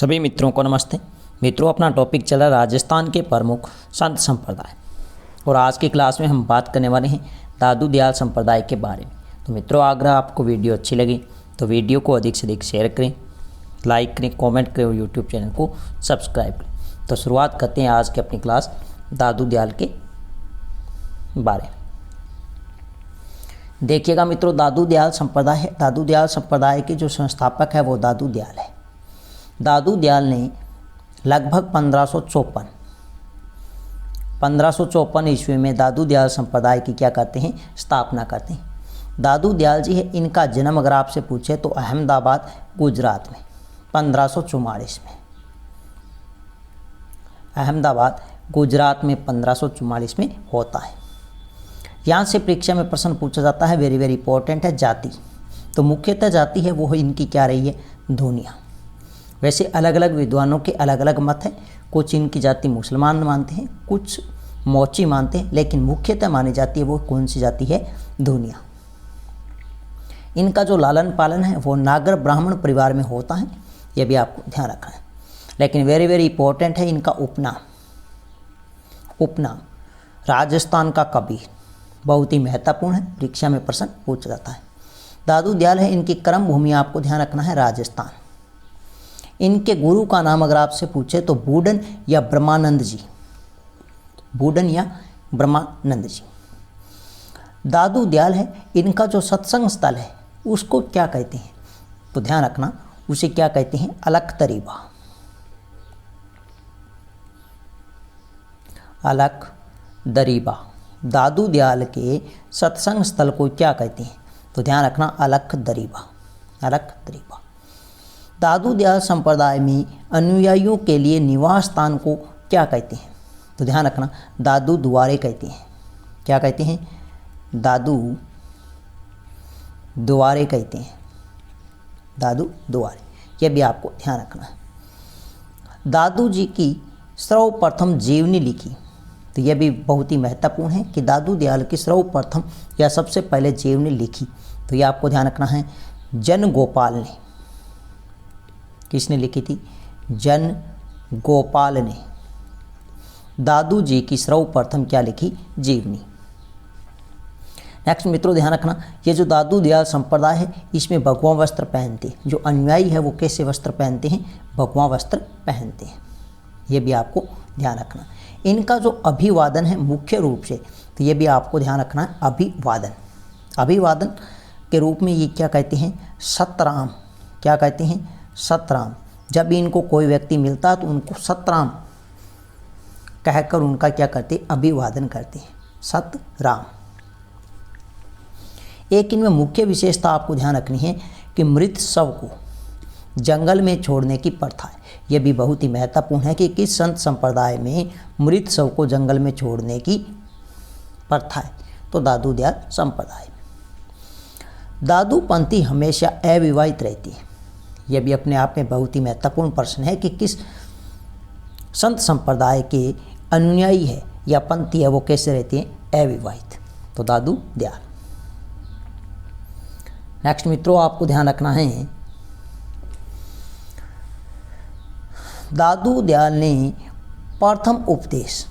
सभी मित्रों को नमस्ते। मित्रों, अपना टॉपिक चला राजस्थान के प्रमुख संत संप्रदाय और आज की क्लास में हम बात करने वाले हैं दादू दयाल संप्रदाय के बारे में। तो मित्रों, अगर आपको वीडियो अच्छी लगी तो वीडियो को अधिक से अधिक शेयर करें, लाइक करें, कमेंट करें और यूट्यूब चैनल को सब्सक्राइब करें। तो शुरुआत करते हैं आज की अपनी क्लास दादू दयाल के बारे में। देखिएगा मित्रों, दादू दयाल संप्रदाय है। दादू दयाल संप्रदाय के जो संस्थापक है वो दादू दयाल है। दादू दयाल ने लगभग 1554 ईस्वी में दादू दयाल संप्रदाय की क्या करते हैं, स्थापना करते हैं। दादू दयाल जी है, इनका जन्म अगर आपसे पूछे तो अहमदाबाद गुजरात में 1544 में, अहमदाबाद गुजरात में 1544 में होता है। यहाँ से परीक्षा में प्रश्न पूछा जाता है, वेरी वेरी इंपॉर्टेंट है, जाति। तो मुख्यतः जाति है वो इनकी क्या रही है, धुनिया। वैसे अलग अलग विद्वानों के अलग अलग मत हैं। कुछ इनकी जाति मुसलमान मानते हैं, कुछ मोची मानते हैं, लेकिन मुख्यतः मानी जाती है वो कौन सी जाति है, धुनिया। इनका जो लालन पालन है वो नागर ब्राह्मण परिवार में होता है, यह भी आपको ध्यान रखना है। लेकिन वेरी वेरी इंपॉर्टेंट है इनका उपनाम राजस्थान का कबीर, बहुत ही महत्वपूर्ण है, परीक्षा में प्रश्न पूछा जाता है। दादू दयाल है, इनकी कर्म भूमि आपको ध्यान रखना है राजस्थान। इनके गुरु का नाम अगर आपसे पूछे तो बूढ़न या ब्रह्मानंद जी, बूढ़न या ब्रह्मानंद जी। दादू दयाल है, इनका जो सत्संग स्थल है उसको क्या कहते हैं, तो ध्यान रखना उसे क्या कहते हैं, अलख दरीबा। अलख दरीबा दादू दयाल के सत्संग स्थल को क्या कहते हैं, तो ध्यान रखना अलख दरीबा, अलख दरीबा। दादू दयाल संप्रदाय में अनुयायियों के लिए निवास स्थान को क्या कहते हैं, तो ध्यान रखना दादू द्वारे कहते हैं। क्या कहते हैं, दादू द्वारे कहते हैं, दादू द्वारे, यह भी आपको ध्यान रखना है। दादू जी की सर्वप्रथम जीवनी लिखी, तो यह भी बहुत ही महत्वपूर्ण है कि दादू दयाल की सर्वप्रथम या सबसे पहले जीवनी लिखी, तो यह आपको ध्यान रखना है जन गोपाल ने। किसने लिखी थी, जन गोपाल ने दादू जी की सर्वप्रथम क्या लिखी, जीवनी। नेक्स्ट मित्रों ध्यान रखना, ये जो दादू दयाल संप्रदाय है इसमें भगवा वस्त्र पहनते हैं। जो अनुयायी है वो कैसे वस्त्र पहनते हैं, भगवा वस्त्र पहनते हैं, ये भी आपको ध्यान रखना। इनका जो अभिवादन है मुख्य रूप से, तो ये भी आपको ध्यान रखना है, अभिवादन। अभिवादन के रूप में ये क्या कहते हैं, सतराम। क्या कहते हैं, सतराम। जब भी इनको कोई व्यक्ति मिलता तो उनको सतराम कहकर उनका क्या करते, अभिवादन करते हैं, सतराम। एक इनमें मुख्य विशेषता आपको ध्यान रखनी है कि मृत शव को जंगल में छोड़ने की प्रथा है। यह भी बहुत ही महत्वपूर्ण है कि किस संत संप्रदाय में मृत शव को जंगल में छोड़ने की प्रथा है, तो दादू दयाल संप्रदाय। दादू पंथी हमेशा अविवाहित रहती है। यह भी अपने आप में बहुत ही महत्वपूर्ण प्रश्न है कि किस संत संप्रदाय के अनुयायी है या पंथी है वो कैसे रहते हैं, अविवाहित, तो दादू दयाल। नेक्स्ट मित्रों आपको ध्यान रखना है, दादू दयाल ने प्रथम उपदेश,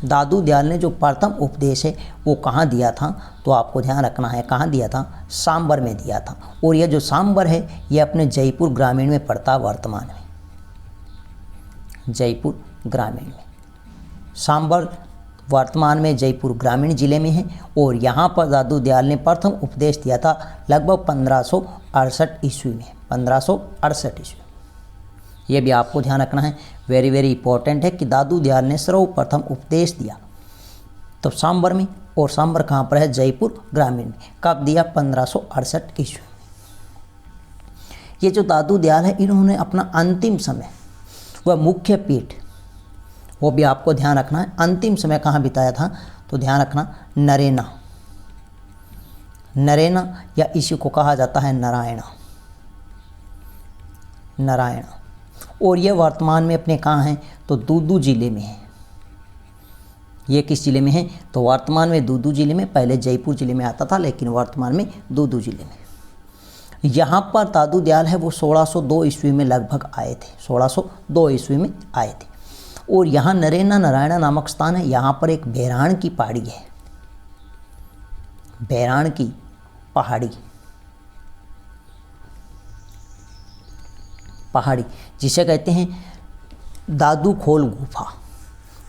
दादू दयाल ने जो प्रथम उपदेश है वो कहाँ दिया था, तो आपको ध्यान रखना है कहाँ दिया था, सांबर में दिया था। और यह जो सांबर है ये अपने जयपुर ग्रामीण में पड़ता, वर्तमान में जयपुर ग्रामीण में। सांबर वर्तमान में जयपुर ग्रामीण जिले में है और यहाँ पर दादू दयाल ने प्रथम उपदेश दिया था लगभग 1568 ईस्वी में, 1568 ईस्वी। ये भी आपको ध्यान रखना है, वेरी वेरी इंपॉर्टेंट है कि दादू दयाल ने सर्वप्रथम उपदेश दिया तो सांबर में, और सांबर कहाँ पर है, जयपुर ग्रामीण में। कब दिया, 1568 ईस्वी। ये जो दादू दयाल है इन्होंने अपना अंतिम समय वह मुख्य पीठ, वो भी आपको ध्यान रखना है, अंतिम समय कहाँ बिताया था, तो ध्यान रखना नरेना, नरेना या इसी को कहा जाता है नारायणा, नारायणा। और ये वर्तमान में अपने कहाँ हैं, तो दूदू जिले में है। ये किस जिले में है, तो वर्तमान में दूदू जिले में, पहले जयपुर जिले में आता था लेकिन वर्तमान में दूदू जिले में। यहाँ पर दादू दयाल है वो 1602 ईस्वी में लगभग आए थे, 1602 ईस्वी में आए थे। और यहाँ नरेना नारायणा नामक स्थान है, यहाँ पर एक बैराण की पहाड़ी है, बैराण की पहाड़ी जिसे कहते हैं दादू खोल गुफा,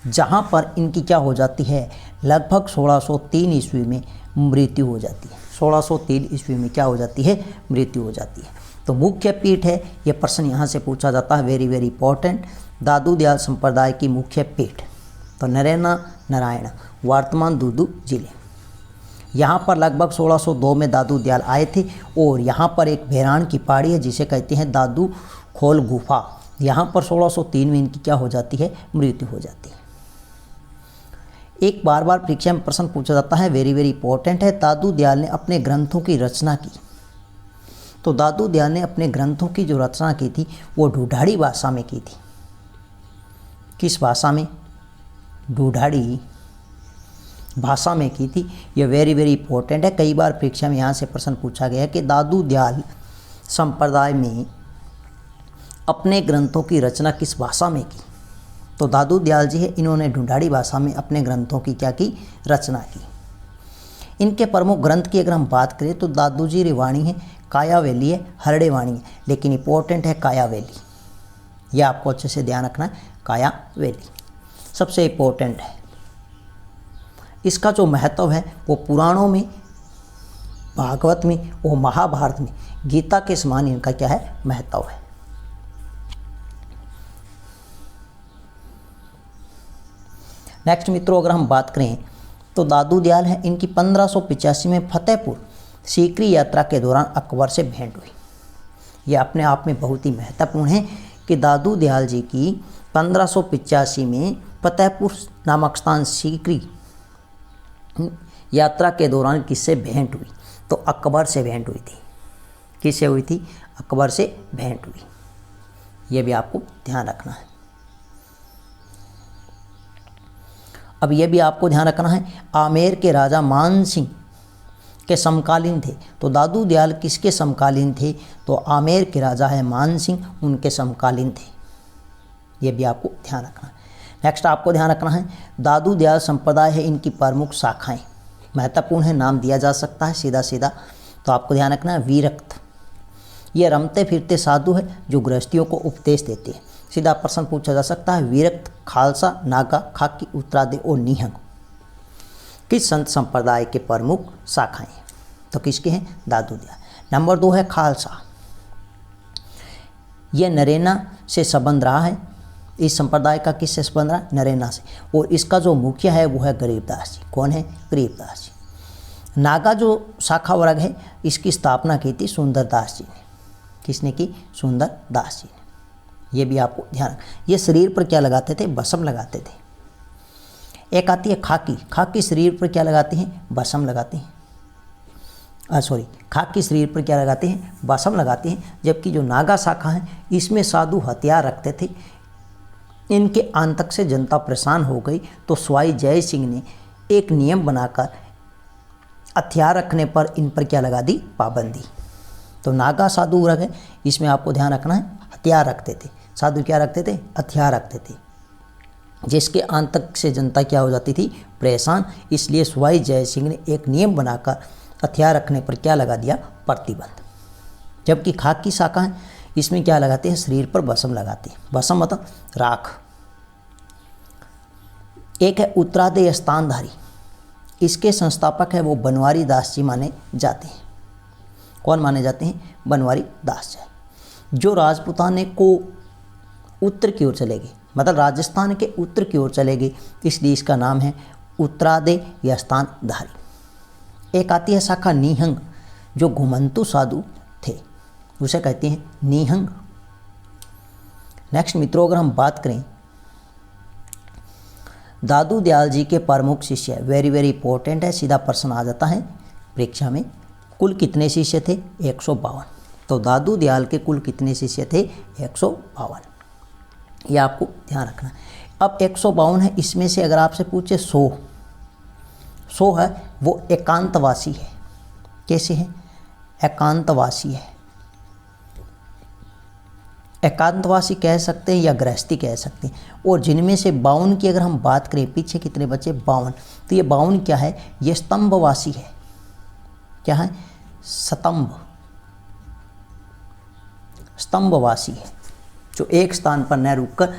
जहाँ पर इनकी क्या हो जाती है, लगभग 1603 ईस्वी में मृत्यु हो जाती है। 1603 ईस्वी में क्या हो जाती है, मृत्यु हो जाती है। तो मुख्य पीठ है, ये प्रश्न यहाँ से पूछा जाता है, वेरी वेरी इंपॉर्टेंट। दादू दयाल संप्रदाय की मुख्य पीठ तो नरेना नारायण, वर्तमान दूदू जिले। यहाँ पर लगभग 1602 में दादू दयाल आए थे। और यहाँ पर एक बैराण की पहाड़ी है जिसे कहते हैं दादू खोल गुफा, यहाँ पर 1603 में इनकी क्या हो जाती है, मृत्यु हो जाती है। एक बार बार परीक्षा में प्रश्न पूछा जाता है, वेरी वेरी इंपॉर्टेंट है। दादू दयाल ने अपने ग्रंथों की रचना की, तो दादू दयाल ने अपने ग्रंथों की जो रचना की थी वो ढूढ़ाड़ी भाषा में की थी। किस भाषा में, ढूढ़ाड़ी भाषा में की थी। ये वेरी वेरी इंपॉर्टेंट है, कई बार परीक्षा में यहाँ से प्रश्न पूछा गया कि दादू दयाल संप्रदाय में अपने ग्रंथों की रचना किस भाषा में की। तो दादू दयाल जी है, इन्होंने ढूढ़ाड़ी भाषा में अपने ग्रंथों की क्या की, रचना की। इनके प्रमुख ग्रंथ की अगर हम बात करें तो दादू जी वाणी है, कायावली है, हरड़े वाणी है, लेकिन इंपॉर्टेंट है कायावली, यह आपको अच्छे से ध्यान रखना है। कायावली सबसे इंपॉर्टेंट है। इसका जो महत्व है वो पुराणों में, भागवत में और महाभारत में, गीता के समान इनका क्या है, महत्व है। नेक्स्ट मित्रों, अगर हम बात करें तो दादू दयाल है, इनकी 1585 में फतेहपुर सीकरी यात्रा के दौरान अकबर से भेंट हुई। यह अपने आप में बहुत ही महत्वपूर्ण है कि दादू दयाल जी की 1585 में फतेहपुर नामक स्थान सीकरी यात्रा के दौरान किससे भेंट हुई, तो अकबर से भेंट हुई थी। किससे हुई थी, अकबर से भेंट हुई। यह भी आपको ध्यान रखना है। अब यह भी आपको ध्यान रखना है, आमेर के राजा मान सिंह के समकालीन थे। तो दादू दयाल किसके समकालीन थे, तो आमेर के राजा है मान सिंह, उनके समकालीन थे। यह भी आपको ध्यान रखना है। नेक्स्ट आपको ध्यान रखना है, दादू दयाल संप्रदाय है, इनकी प्रमुख शाखाएं महत्वपूर्ण है, नाम दिया जा सकता है सीधा सीधा। तो आपको ध्यान रखना है, विरक्त, ये रमते फिरते साधु है जो गृहस्थियों को उपदेश देते हैं। सीधा प्रश्न पूछा जा सकता है, विरक्त, खालसा, नागा, खाकी, उत्तरादि और निहंग किस संत संप्रदाय के प्रमुख शाखाएं हैं, तो किसके हैं, दादू दयाल। नंबर 2 है खालसा, यह नरेना से संबंध रहा है। इस संप्रदाय का किससे संबंध रहा, नरेना से। और इसका जो मुखिया है वो है गरीबदास जी। कौन है, गरीबदास जी। नागा जो शाखा वर्ग है, इसकी स्थापना की थी सुंदरदास जी ने। किसने की, सुंदरदास जी ने। ये भी आपको ध्यान, ये शरीर पर क्या लगाते थे, भस्म लगाते थे। एक आती है खाकी, खाकी शरीर पर क्या लगाते हैं, भस्म लगाते हैं। खाकी शरीर पर क्या लगाते हैं, भस्म लगाते हैं। जबकि जो नागा शाखा है इसमें साधु हथियार रखते थे। इनके आतंक से जनता परेशान हो गई, तो स्वाई जय सिंह ने एक नियम बनाकर हथियार रखने पर इन पर क्या लगा दी, पाबंदी। तो नागा साधु वर्ग है, इसमें आपको ध्यान रखना है, हथियार रखते थे। साधु क्या रखते थे, हथियार रखते थे, जिसके आतंक से जनता क्या हो जाती थी, परेशान। इसलिए स्वाई जय सिंह ने एक नियम बनाकर हथियार रखने पर क्या लगा दिया, प्रतिबंध। जबकि खाकी शाखा है, इसमें क्या लगाते हैं, शरीर पर भस्म लगाते हैं। भस्म मतलब राख। एक है उत्तरादेय स्थानधारी, इसके संस्थापक है वो बनवारी दास जी माने जाते हैं। कौन माने जाते हैं, बनवारी दास जी, जो राजपूताने को उत्तर की ओर चले गए, मतलब राजस्थान के उत्तर की ओर चले गए, इसलिए इसका नाम है उत्तरादेय या स्थानधारी। एक आती है शाखा निहंग, जो घुमंतु साधु थे, उसे कहते हैं निहंग। नेक्स्ट मित्रों, अगर हम बात करें दादू दयाल जी के प्रमुख शिष्य, वेरी वेरी इंपॉर्टेंट है, सीधा प्रश्न आ जाता है परीक्षा में। कुल कितने शिष्य थे, 152। तो दादू दयाल के कुल कितने शिष्य थे, 152। ये आपको ध्यान रखना है। अब 152 है, इसमें से अगर आपसे पूछे 100 है वो एकांतवासी है। कैसे है, एकांतवासी है। एकांतवासी कह सकते हैं या गृहस्थी कह सकते हैं। और जिनमें से 52 की अगर हम बात करें, पीछे कितने बचे 52, तो ये 52 क्या है, ये स्तंभवासी है। क्या है, स्तंभवासी है, जो एक स्थान पर न रुककर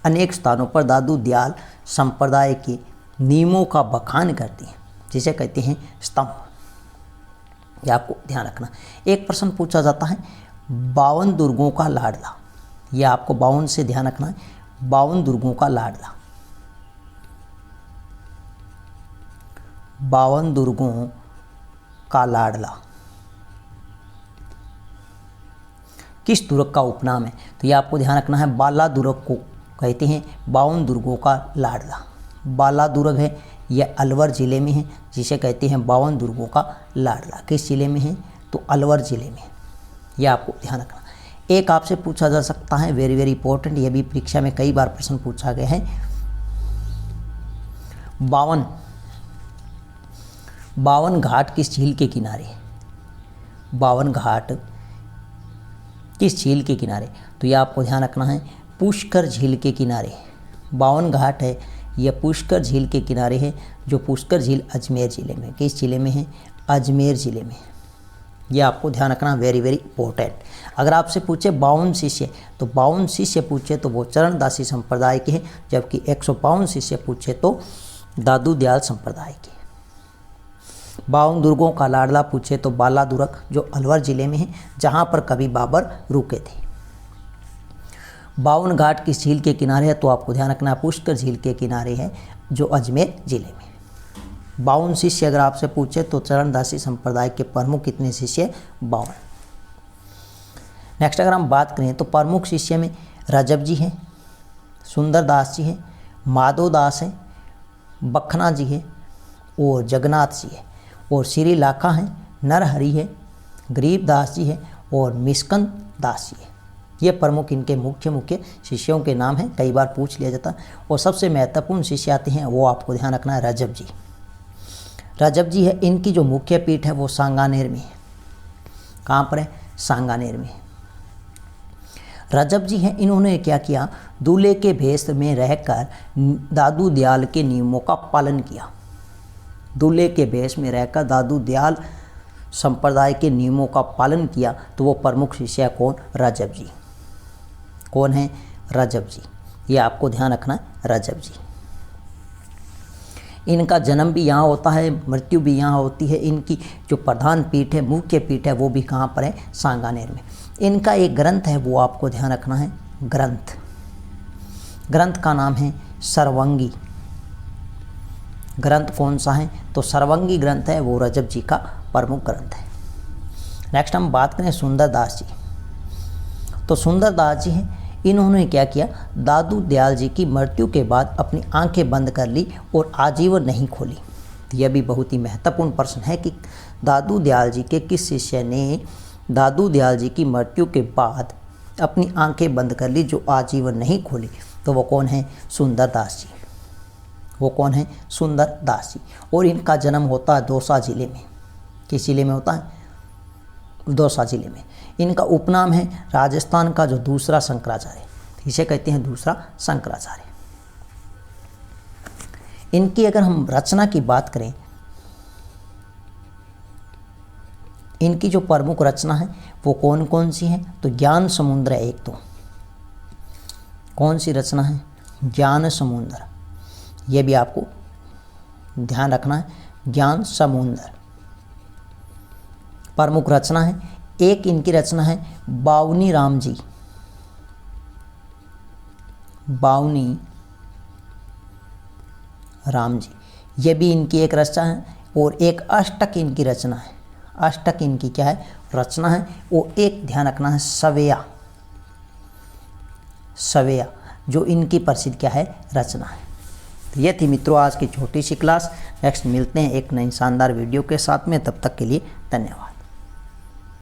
अनेक स्थानों पर दादू दयाल संप्रदाय के नियमों का बखान करते हैं, जिसे कहते हैं स्तंभ। यह आपको ध्यान रखना। एक प्रश्न पूछा जाता है 52 दुर्गों का लाडला, यह आपको 52 से ध्यान रखना है, 52 दुर्गों का लाडला। 52 दुर्गों का लाडला किस दुर्ग का उपनाम है, तो यह आपको ध्यान रखना है, बाला दुर्ग को कहते हैं 52 दुर्गों का लाडला। बाला दुर्ग है, यह अलवर ज़िले में है, जिसे कहते हैं 52 दुर्गों का लाडला। किस ज़िले में है, तो अलवर ज़िले में। यह आपको ध्यान रखना। एक आपसे पूछा जा सकता है, वेरी वेरी इंपॉर्टेंट, यह भी परीक्षा में कई बार प्रश्न पूछा गया है, 52 घाट किस झील के किनारे है, 52 घाट किस झील के किनारे, तो यह आपको ध्यान रखना है, पुष्कर झील के किनारे। 52 घाट है, यह पुष्कर झील के किनारे है, जो पुष्कर झील अजमेर ज़िले में, किस ज़िले में है, अजमेर ज़िले में। यह आपको ध्यान रखना, वेरी वेरी इंपॉर्टेंट। अगर आपसे पूछे 52 शिष्य, तो 52 शिष्य पूछे तो वो चरणदासी संप्रदाय के हैं, जबकि 152 शिष्य पूछे तो दादू दयाल संप्रदाय के। 52 दुर्गों का लाडला पूछे तो बाला दुर्ग, जो अलवर ज़िले में है, जहाँ पर कभी बाबर रुके थे। 52 घाट किस झील के किनारे है, तो आपको ध्यान रखना, पुष्कर झील के किनारे है, जो अजमेर ज़िले में। 52 शिष्य अगर आपसे पूछे तो चरणदासी संप्रदाय के प्रमुख कितने शिष्य, 52। नेक्स्ट अगर हम बात करें तो प्रमुख शिष्य में रजब जी हैं, सुंदरदास जी हैं, माधव दास हैं, बखना जी है और जगन्नाथ जी है, और श्री लाखा हैं, नरहरि है, गरीबदास जी है और मिस्कंद दास जी है। ये प्रमुख इनके मुख्य शिष्यों के नाम हैं, कई बार पूछ लिया जाता है। और सबसे महत्वपूर्ण शिष्य आते हैं, वो आपको ध्यान रखना है, रजब जी। रजब जी है, इनकी जो मुख्य पीठ है वो सांगानेर में है। कहाँ पर है, सांगानेर में। रजब जी हैं, इन्होंने क्या किया, दूल्हे के भेष में रहकर दादू दयाल के नियमों का पालन किया। दूल्हे के भेष में रहकर दादू दयाल संप्रदाय के नियमों का पालन किया, तो वो प्रमुख शिष्य कौन, रजब जी। कौन है, रजब जी। ये आपको ध्यान रखना है, रजब जी। इनका जन्म भी यहाँ होता है, मृत्यु भी यहाँ होती है। इनकी जो प्रधान पीठ है, मुख्य पीठ है, वो भी कहाँ पर है, सांगानेर में। इनका एक ग्रंथ है, वो आपको ध्यान रखना है, ग्रंथ का नाम है सर्वंगी। ग्रंथ कौन सा है, तो सर्वंगी ग्रंथ है, वो रजब जी का प्रमुख ग्रंथ है। नेक्स्ट हम बात करें सुंदरदास जी। तो सुंदरदास जी हैं, इन्होंने क्या किया, दादू दयाल जी की मृत्यु के बाद अपनी आंखें बंद कर ली और आजीवन नहीं खोली। यह भी बहुत ही महत्वपूर्ण प्रश्न है कि दादू दयाल जी के किस शिष्य ने दादू दयाल जी की मृत्यु के बाद अपनी आंखें बंद कर ली, जो आजीवन नहीं खोली, तो वो कौन है, सुंदरदास जी। वो कौन है, सुंदरदास जी। और इनका जन्म होता है दौसा जिले में। किस जिले में होता है, दौसा जिले में। इनका उपनाम है राजस्थान का जो दूसरा शंकराचार्य, इसे कहते हैं दूसरा शंकराचार्य। इनकी अगर हम रचना की बात करें, इनकी जो प्रमुख रचना है वो कौन कौन सी है, तो ज्ञान समुद्र है एक। तो कौन सी रचना है, ज्ञान समुद्र। यह भी आपको ध्यान रखना है, ज्ञान समुद्र प्रमुख रचना है। एक इनकी रचना है बावनी राम जी, बावनी राम जी, यह भी इनकी एक रचना है। और एक अष्टक इनकी रचना है। अष्टक इनकी क्या है, रचना है। वो एक ध्यान रखना है सवेया, सवेया जो इनकी प्रसिद्ध क्या है, रचना है। तो ये थी मित्रों आज की छोटी सी क्लास। नेक्स्ट मिलते हैं एक नई शानदार वीडियो के साथ में, तब तक के लिए धन्यवाद।